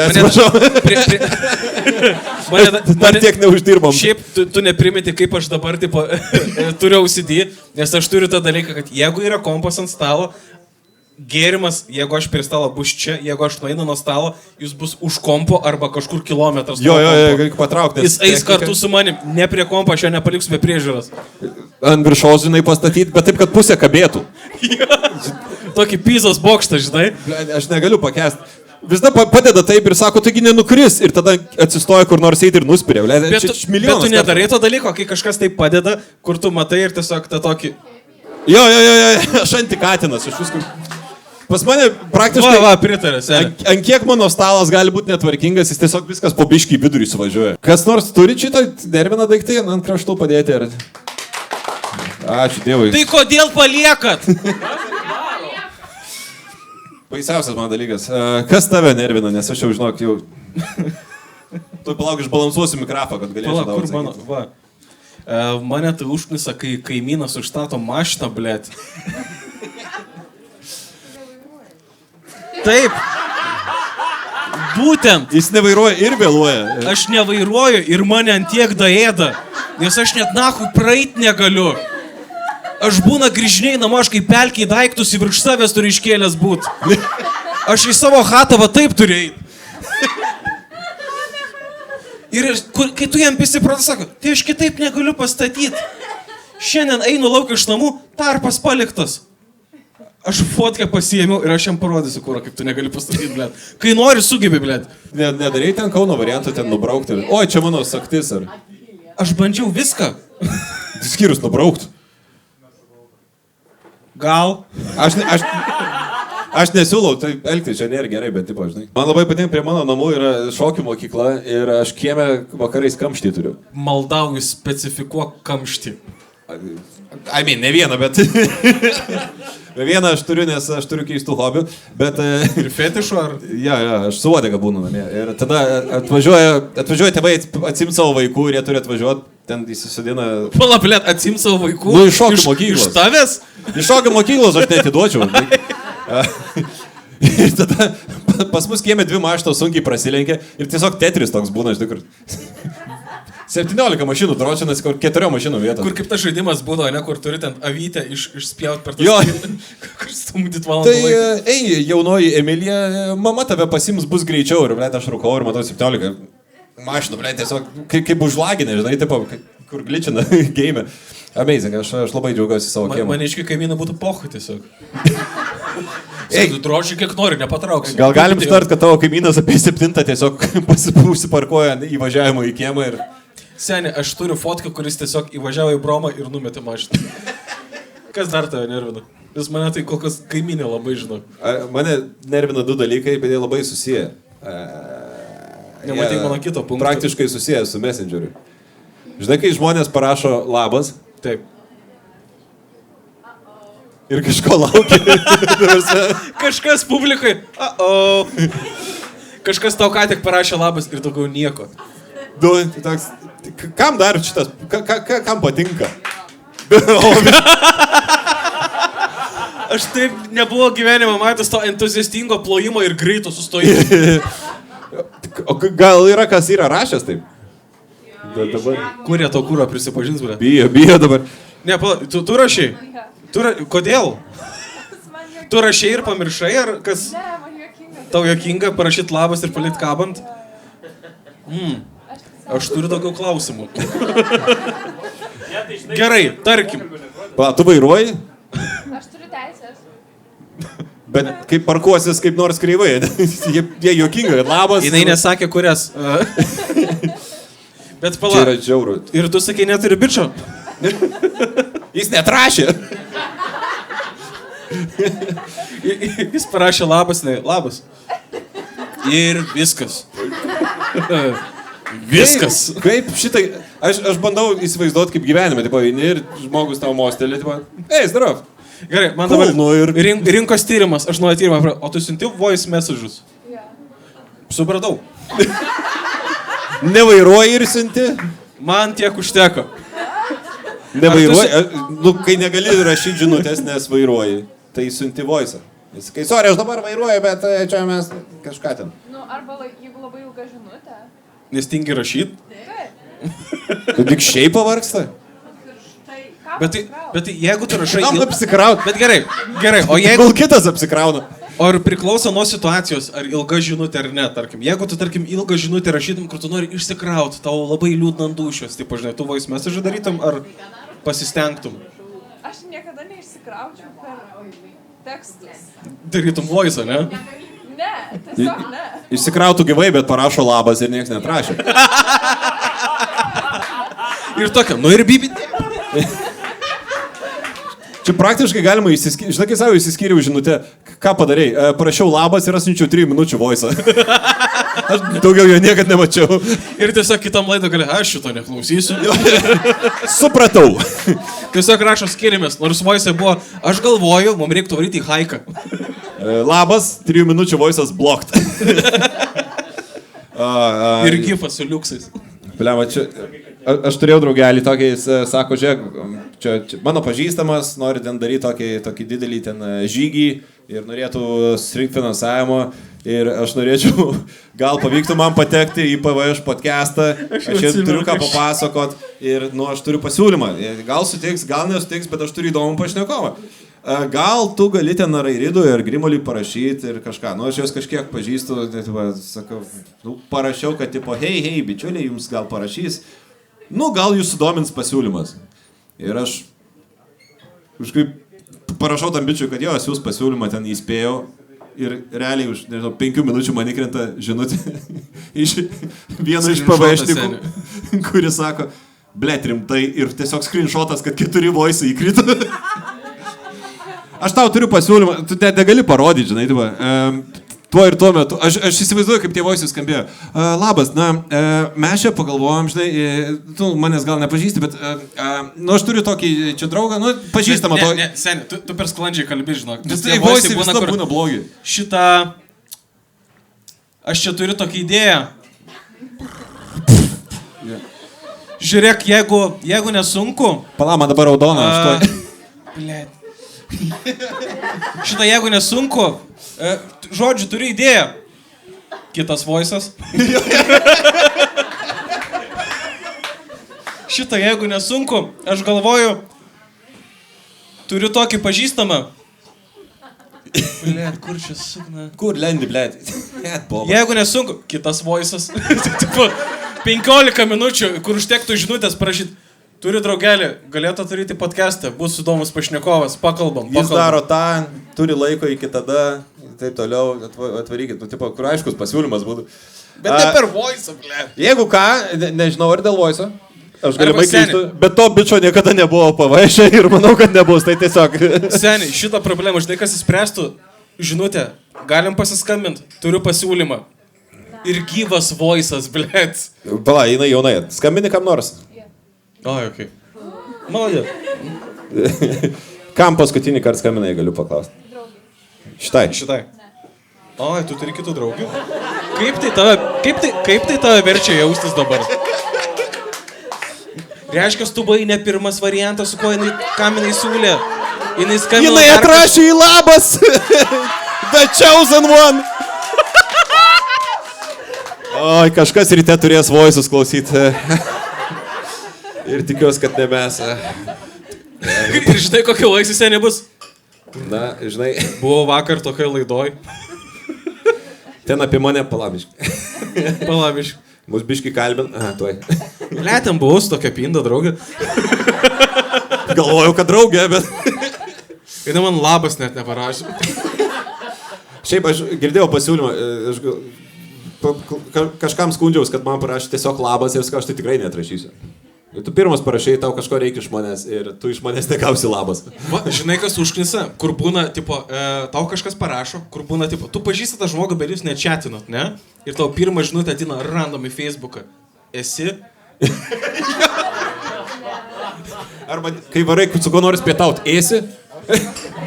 Atsiprašau. Dar tiek neuždirbom. Šiaip tu neprimeti, kaip aš dabar tipo, turiu OCD, nes aš turiu tą dalyką, kad jeigu yra kompas ant stalo, gėrimas, jeigu aš prie stalo bus čia, jeigu aš nueinu nuo stalo, jis bus už kompo arba kažkur kilometras. Jo, reikia patraukti. Jis eis kartu su manim, ne prie kompo, aš jo nepaliksiu be priežiūros. Ant viršaus, žinai, pastatyti, bet taip, kad pusė kabėtų. Tokį Pizos bokštą, žinai. Aš negaliu pakęsti. Visada padeda taip ir sako, taigi nenukris ir tada atsistoja kur nors eiti ir nuspiria. Bet tu nedarai to dalyko, kai kažkas taip padeda, kur tu matai ir tiesiog tą tokį... Jo, aš antikatinas, aš viską... Pas mane praktiškai... Va, pritarė, seniai. Ant kiek mano stalas gali būti netvarkingas, jis tiesiog viskas po biškį į vidurį suvažiuoja. Kas nors turi šitą nerviną daiktai ant kraštų padėti? Ar... Ačiū Dievui. Tai kodėl paliekat? Baisiausias man dalykas. Kas tave nervina, nes aš jau žinok, jau... Tu palauk, išbalansuosiu mikrofą, kad galėčiau tau atsakyti. Kur mano... Va. Mane tai užknisa, kai kaimynas užstato mašiną, blėt. Taip. Būtent. Jis nevairuoja ir vėluoja. Aš nevairuoju ir mane ant tiek daėda, nes aš net nahui praeit negaliu. Aš būna grįžiniai namo, aš kaip pelkiai daiktus į virš savęs turiu iškėlęs būt. Aš į savo chatą va taip turėjai. Ir kai tu jam prisipratai, sako, tai aš kitaip negaliu pastatyti. Šiandien einu lauk iš namų, tarpas paliktas. Aš fotkę pasiėmiau ir aš jam parodysiu, kur, kaip tu negali pastatyti, blėt. Kai nori, sugebi, blėt. Nedarai ten Kauno variantą, ten nubraukti. Oi, čia mano saktis, ar... Aš bandžiau viską. Skyrus nubraukti. Gal. Aš nesiūlau, tai elgtis čia nėra gerai, bet tipo, žinai. Man labai patinka, prie mano namų yra šokių mokykla ir aš kieme vakarais kamštį turiu. Maldauju, specifikuok kamštį. Ne vieną, bet... Vieną aš turiu, nes aš turiu keistų hobių, bet... Ir fetišų ar? Ja, aš su uodega būnu namie. Ir tada atvažiuoja tėvai atsimti savo vaikų ir jie turi atvažiuoti, ten įsisadina... Pala, blėt, atsimti savo vaikų? Nu, iš šokių mokyklos. Iš tavęs? Iš šokių mokyklos aš netiduočiau. Ir tada pas mus kieme 2 mašinos sunkiai prasilenkė ir tiesiog Tetris toks būna, iš tikrųjų. 17 mašinų dročinas, kur 4 mašinų vietą. Kur kaip tas žaidimas būdavo, ne, kur turi ten avytę išspjaut per tas... Jo. Kur stumdyt valandą tai, laiką. Ei, jaunoji Emilija, mama tave pasims bus greičiau ir, blėt, aš rūkau ir matau 17 mašinų, blėt, tiesiog kaip užlaginė, žinai, taip, kur gličina game. Amazing, aš labai džiaugiuosi savo kiemą. Maniškai kaimynai būtų pohu tiesiog. Sėdu drožį kiek nori, nepatrauksiu. Gal galim start, kad tavo kaimynas apie 7 tiesiog užsiparkuoja įvažiavimo į kiemą ir... Seni, aš turiu fotką, kuris tiesiog įvažiavo į bromą ir numetė mašiną. Kas dar tave nervina? Nes mane tai kol kas kaimynė labai žino. Mane nervina 2 dalykai, bet jie labai susiję. Nematai mano kito punkto. Praktiškai susiję su Messengeriu. Žinai, kai žmonės parašo labas. Taip. Ir kažko laukia. Kažkas publikai. Kažkas tau ką tik parašė labas ir daugiau nieko. Toks, kam dar šitas, kam patinka? Aš taip nebuvo gyvenimo matęs to entuziastingo plojimo ir greito sustojimo. O gal yra kas yra rašęs taip? Dabar. Kurie to kūro prisipažins, ble? Bijo dabar. Ne, tu rašai? Kodėl? Tu rašai ir pamiršai, ar kas? Ne, man juokinga. Tau juokinga parašyti labas ir palit kabant? Aš turiu daugiau klausimų. Gerai, tarkim. Tu vairuoji? Aš turiu teisės. Bet kaip parkuosis kaip nors kreivai. Jie juokinga, labas. Jinai nesakė, kurias. Bet Čia pala. yra žiauru. Ir tu sakai, neturi bičio? Jis netrašė. Jis parašė labas, ne, labas. Ir viskas. Viskas. Kaip šitai, aš bandau įsivaizduoti kaip gyvenime, tipo, ir žmogus tavo mostelė, tipo, zdarov. Gerai, man Cool, dabar nu ir- rinkos tyrimas, aš nuolat tyrimą, o tu siunti voice messages. Ja. Supratau. Nevairuoji ir siunti? Man tiek užteko. Nevairuoji, kai negali rašyti žinutės, nes vairuoji, tai siunti voice. Jis kai, sorry, aš dabar vairuoju, bet čia mes kažką ten. Nu, arba jeigu labai ilga žinutė. Nes tingi rašyti. Taip. Tu tik šiaip pavargsta? Tai ką Bet tai jeigu tu rašai... Kam apsikraut? Bet gerai, o jeigu... Gal kitas apsikrauna? O ir priklauso nuo situacijos, ar ilga žinutė ar ne, tarkim. Jeigu tu, tarkim, ilgą žinutę rašytum, kur tu nori išsikrauti, tau labai liūdna ant dūšios, tai pažinai, tu voice message darytum ar pasistengtum? Aš niekada neišsikraučiau per tekstus. Darytum voice, ne? Ne, tiesiog ne. Išsikrautų gyvai, bet parašo labas ir niekas netrašė. Ir tokia, nu ir bibi. Čia praktiškai galima išsiskirti. Žinai, kai savo išsiskyriau žinutę, ką padarei? Parašiau labas ir aš siunčiau 3 minučių voice. Aš daugiau jo niekad nemačiau. Ir tiesiog kitam laidą gali, aš šito neklausysiu. Supratau. Tiesiog rašo skiriamės, nors voice buvo, aš galvoju, mums reiktų varyti į haiką. Labas, 3 minučių voice'as blocked. Ir gifas su liuksais. Bliama, čia, aš turėjau draugelį tokį, jis sako, žiūrėk, čia mano pažįstamas, nori ten daryti tokį didelį ten žygį ir norėtų surinkti finansavimo ir aš norėčiau, gal pavyktų man patekti į PVŠ podcastą, aš čia turiu ką papasakot ir, nu, aš turiu pasiūlymą, gal sutiks, gal nesutiks, bet aš turiu įdomų pašnekovą. Gal tu gali ten ar Airidui, ar Grimoliui parašyti ir kažką. Nu, aš jos kažkiek pažįstu, tai, sakau, parašiau, kad, tipo, hei, bičiuliai, jums gal parašys. Nu, gal jūs sudomins pasiūlymas. Ir aš kažkaip parašau tam bičiui, kad jo, aš jūs pasiūlymą ten įspėjau. Ir realiai už, nežinau, 5 minučių man įkrenta žinutė iš vieno iš PVŠnikų, kuris sako, blet, rimtai, ir tiesiog screenshotas, kad 4 voice įkrito. Aš tau turiu pasiūlymą, tu negali parodyti, žinai, tuo ir tuo metu. Aš įsivaizduoju, kaip tie voice skambėjo. Labas, mes čia pagalvojom, žinai, tu manęs gal nepažįsti, bet, aš turiu tokį čia draugą, pažįstamą to. Ne, seni, tu per sklandžiai kalbi, žinok. Tai voice visada būna blogi. Šitą... Aš čia turiu tokią idėją. Žiūrėk, jeigu nesunku... Pala, man dabar raudona, aš to... Blet. Šitą jeigu nesunku, žodžiu, turiu idėją. Kitas voice'as. Šitą jeigu nesunku, aš galvoju, turiu tokį pažįstamą. Blet, kur čia sukna? Kur lendi, blet? Jeigu nesunku, kitas voice'as. 15 minučių, kur užtektų žinutės parašyti. Turi draugelį, galėtų turėti podcastą, bus įdomus pašnekovas, pakalbam. Jis daro tą, turi laiko iki tada, taip toliau, atvarykit, kur aiškus pasiūlymas būtų. Bet ne per voice, ble. Jeigu ką, nežinau ar dėl voice, aš galimai Arba seni. klystu, bet to bičo niekada nebuvo pavaišę ir manau, kad nebus, tai tiesiog. Seniai, šitą problemą, žinai, kas įspręstų, žinutė, galim pasiskambinti, turiu pasiūlymą. Ir gyvas voice'as, blėt. Pala, jinai jaunai, skambini kam nors. O, okei. Malodė. Kam paskutinį kartą skambinai, galiu paklausti. Šitai. O, tu turi kitų draugių. Kaip tai tave verčia jaustis dabar? Reiškia, tu buvai ne pirmas variantas, su ko kam jinai siūlė. Jinai atrašė į labas. The chosen one. Oi, kažkas ryte turės voice'us klausyti. Ir tikiuosi, kad ne mes. Ir žinai, kokio laisvė seniai bus? Na, žinai. Buvau vakar tokioj laidoj. Ten apie mane palabiškai. Palabiškai. Mus biškai kalbint. Aha, tuoj. Lietėm buvau su tokia pinda draugė. Galvojau, kad draugė, bet... Ir man labas net neparašė. Šiaip aš girdėjau pasiūlymą. Kažkam skundžiaus, kad man parašė tiesiog labas ir aš tai tikrai neatrašysiu. Ir tu pirmas parašai, tau kažko reikia iš manęs ir tu iš manęs negausi labas. Va, žinai, kas užknisa, kur būna, tipo, tau kažkas parašo, kur būna, tipo, tu pažįsti tą žmogų, bet jūs nechatinot, ne? Ir tau pirmą žinutę ateina random į Facebooką. Esi? Arba kai varai, su ko nors pietaut, esi?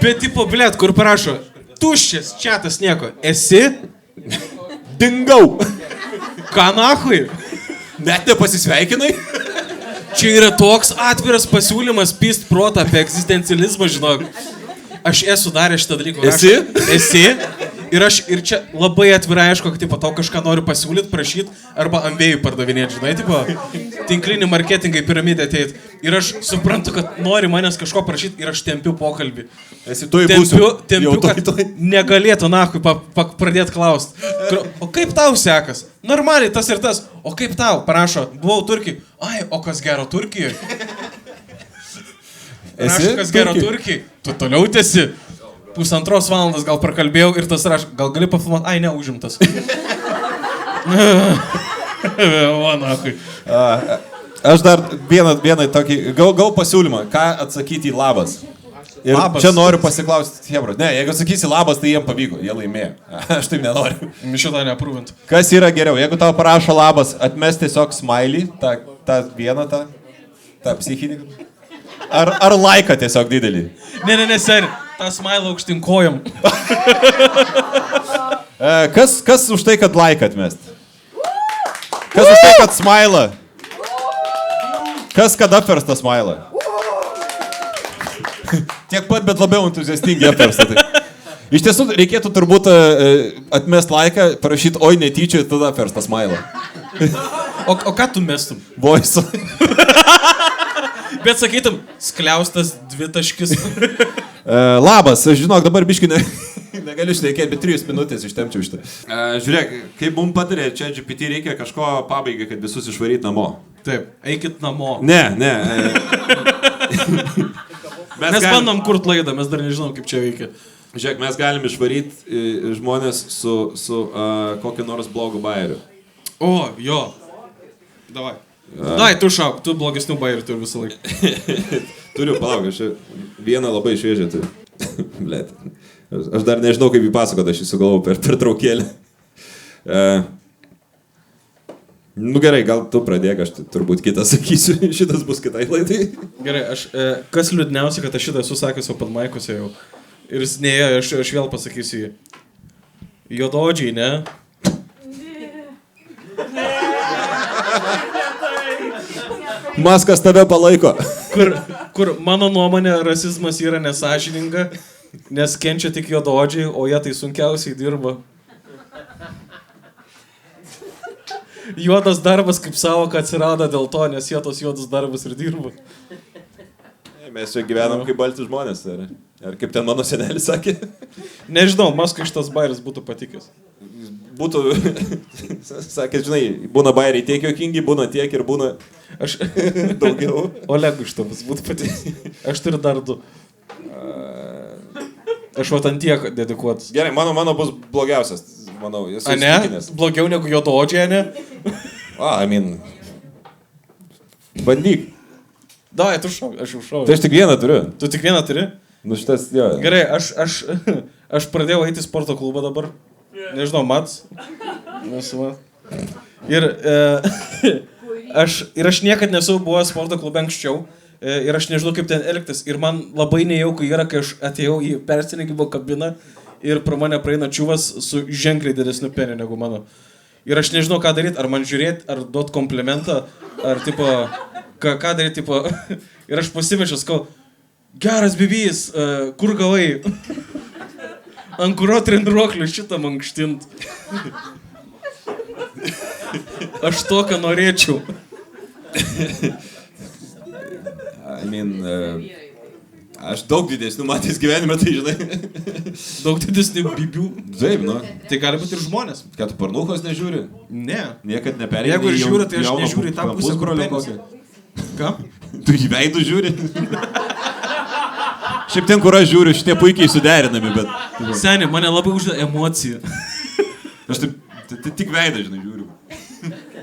Bet, tipo, blėt, kur parašo, tuščias, chatas nieko. Esi? Dingau. Ką nahui? Net nepasisveikinai? Čia yra toks atviras pasiūlymas pist protą apie egzistencializmą, žinok. Aš esu daręs šitą dalyką. Esi? Ir čia labai atvirai aišku, kad tipo, tau kažką noriu pasiūlyti, prašyti, arba ambėjų pardavinėti, žinai, tipo, tinklinį marketingą į piramidę ateit. Ir aš suprantu, kad nori manęs kažko prašyti ir aš tempiu pokalbį. Tempiu, kad negalėtų nahui pradėti klausti. O kaip tau sekas? Normaliai tas ir tas. O kaip tau? Parašo, buvau Turkijai. Ai, o kas gero Turkijai? Parašo, kas gero Turkijai. Tu toliau tęsi. 1,5 valandos gal prakalbėjau ir tas rašo, gal gali pafilmuoti, ai, neužimtas. O, nahui. Aš dar vieną tokį, gal pasiūlymą, ką atsakyti į labas. Ir labas. Čia noriu pasiklausti, Hebra. Ne, jeigu sakysi labas, tai jiem pavyko, jie laimėjo. Aš taip nenoriu. Šitą neprūvint. Kas yra geriau, jeigu tau parašo labas, atmes tiesiog smiley, tą vieną, tą psichinį. Ar laiką tiesiog didelį? Ne, seri, tą smiley aukštinkojom. Kas už tai, kad laiką atmest? Kas už tai, kad smiley? Kas kad apvers tą smiley? Tiek pat, bet labiau entuziastingi apversta. Iš tiesų, reikėtų turbūt atmest laiką, parašyti, oi netyčia, tada apvers tą smiley. O ką tu mestum? Voice. Bet sakytum, skliaustas 2 taškis. Labas, aš žinok, dabar biškai negaliu šnekėti, bet 3 minutės ištemčiau šitą. Žiūrėk, kaip mums patarė, čia GPT reikia kažko pabaigai, kad visus išvaryti namo. Taip, eikit namo. Ne. Mes bandom kurt laidą, mes dar nežinom, kaip čia veikia. Žiūrėk, mes galim išvaryti žmonės su kokiu nors blogu bajeriu. O, jo. Davai. Dai, tu šauk, tu blogesnių bajerių turi visą laiką. Turiu, palauk, aš vieną labai šviežią turiu. Blet. Aš dar nežinau, kaip jį pasakot, aš jį sugalvojau per traukėlę. Nu gerai, gal tu pradėk, aš turbūt kitą sakysiu, šitas bus kitai laidai. Gerai, kas liūdniausia, kad aš šitą esu sakęs open mic'uose jau. Ir jis neėjo, aš vėl pasakysiu jį. Juododžiai, ne? Maskas tave palaiko. Kur mano nuomonė rasizmas yra nesąžininga, nes kenčia tik juododžiai, o jie tai sunkiausiai dirba. Juodas darbas kaip savoka atsirado dėl to, nes jie tos juodus darbus ir dirba. Mes čia gyvenam kaip balti žmonės, ar kaip ten mano senelis sakė? Nežinau, Maskui šitas bairis būtų patikęs. Būtų, sakė, žinai, būna bairiai tiek juokingi, būna tiek ir būna... Aš... Daugiau. Olegui iš to vis būtų pati. Aš turiu dar 2. Aš vat ant tiek dedikuotas. Gerai, mano bus blogiausias, manau. A ne? Blogiau negu juodaodžiai, ne? Bandyk. Davai, tu šau, aš jau šau. Tai aš tik vieną turiu. Tu tik vieną turi? Nu šitas, jo. Gerai, aš pradėjau eiti į sporto klubą dabar. Nežinau, Mats. Nesu. Ir aš niekad nesu buvęs sporto klube anksčiau. Ir aš nežinau, kaip ten elgtis. Ir man labai nejauku yra, kai aš atėjau į persirengimo kabiną ir pro mane praeina čiuvas su ženkliai didesniu peniu negu mano. Ir aš nežinau, ką daryti, ar man žiūrėti, ar duoti komplimentą, ar tipo, ką daryti, tipo. Ir aš pasimečiau, sakau, geras bibys, kur gavai? Ant kurio treniruoklių šitą mankštint. Aš to, ką norėčiau. Aš daug didesnių matęs gyvenime, tai žinai. Daug didesnių bibių. Taip, nu. Tai gali būti ir žmonės. Ką tu pornuchos nežiūri? Ne. Niekad neperėjai. Jeigu ir žiūri, tai aš nežiūriu į tą pusę, kur penis. Ką? Tu į veidų žiūri? Šiaip ten, kur aš žiūriu, šitie puikiai suderinami, bet... Seni, mane labai uždeda emocija. Aš taip tik veidą, žinai, žiūriu.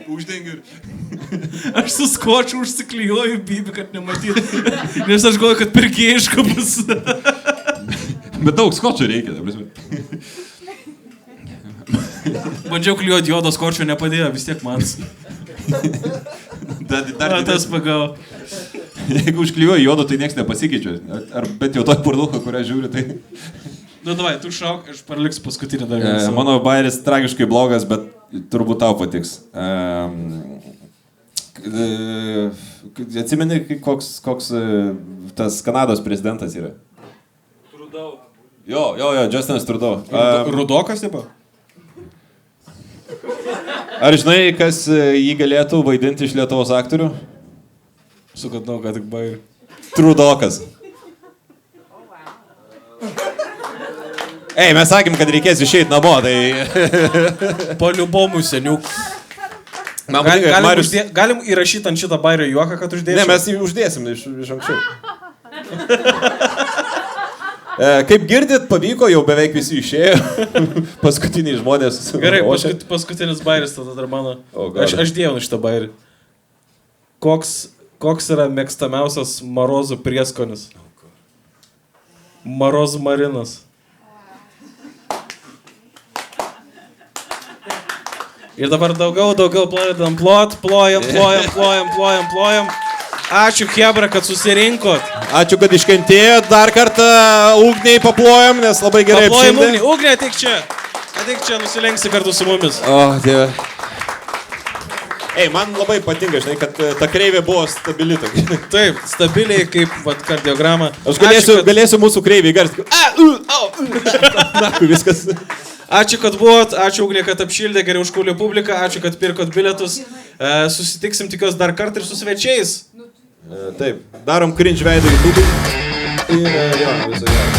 Uždengiu. Aš su skočiu užsiklijuoju bibį, kad nematyt. Nes aš galvoju, kad pirkėjiška bus. Bet daug skočio reikia, ta prasme. Bandžiau klijuoti juodo skočio, nepadėjo, vis tiek man. Dar tas pagavo. Jeigu užklijuoju juodo, tai nieks nepasikeičia. Ar bent jau toj pornucho, kurią žiūri, tai... Nu, davai, tu šauk, aš parliksiu paskutinį dar vieną. Mano bairis tragiškai blogas, bet turbūt tau patiks. Atsimeni, koks tas Kanados prezidentas yra? Trudeau. Jo, Justinas Trudeau. Rudokas, taip? Ar žinai, kas jį galėtų vaidinti iš Lietuvos aktorių? Sugadinau, ką tik bairį. Trudokas. Ei, mes sakėm, kad reikės išeiti namo, tai... Paliubomų seniuk. Galim įrašyti ant šitą bairio juoką, kad uždėsim? Ne, mes jį uždėsim iš anksčiau. Kaip girdit, pavyko, jau beveik visi išėjo. Paskutiniai žmonės. Gerai, paskutinis bairis tada dar mano. Aš dievinu šitą bairį. Koks yra mėgstamiausias marozų prieskonis? Marozų marinas. Ir dabar daugiau pradedam plojam. Ačiū, Hebra, kad susirinkot. Ačiū, kad iškentėjot. Dar kartą ugniai paplojam, nes labai gerai apšildė. Ugnė, ateik čia. Ateik čia, nusilenksi kartu su mumis. O, Dieve. Ei, man labai patinka, žinai, kad ta kreivė buvo stabili. Taip, stabiliai kaip kardiograma. Aš galėsiu mūsų kreivį garsti. Viskas. Ačiū, kad buvot, ačiū Ugnė, kad apšildė, geriau užkūlė publiką, ačiū, kad pirkot bilietus. Susitiksim tikiuosi dar kartą ir su svečiais. Taip, darom cringe veidą YouTube. Ir jo, viso gero.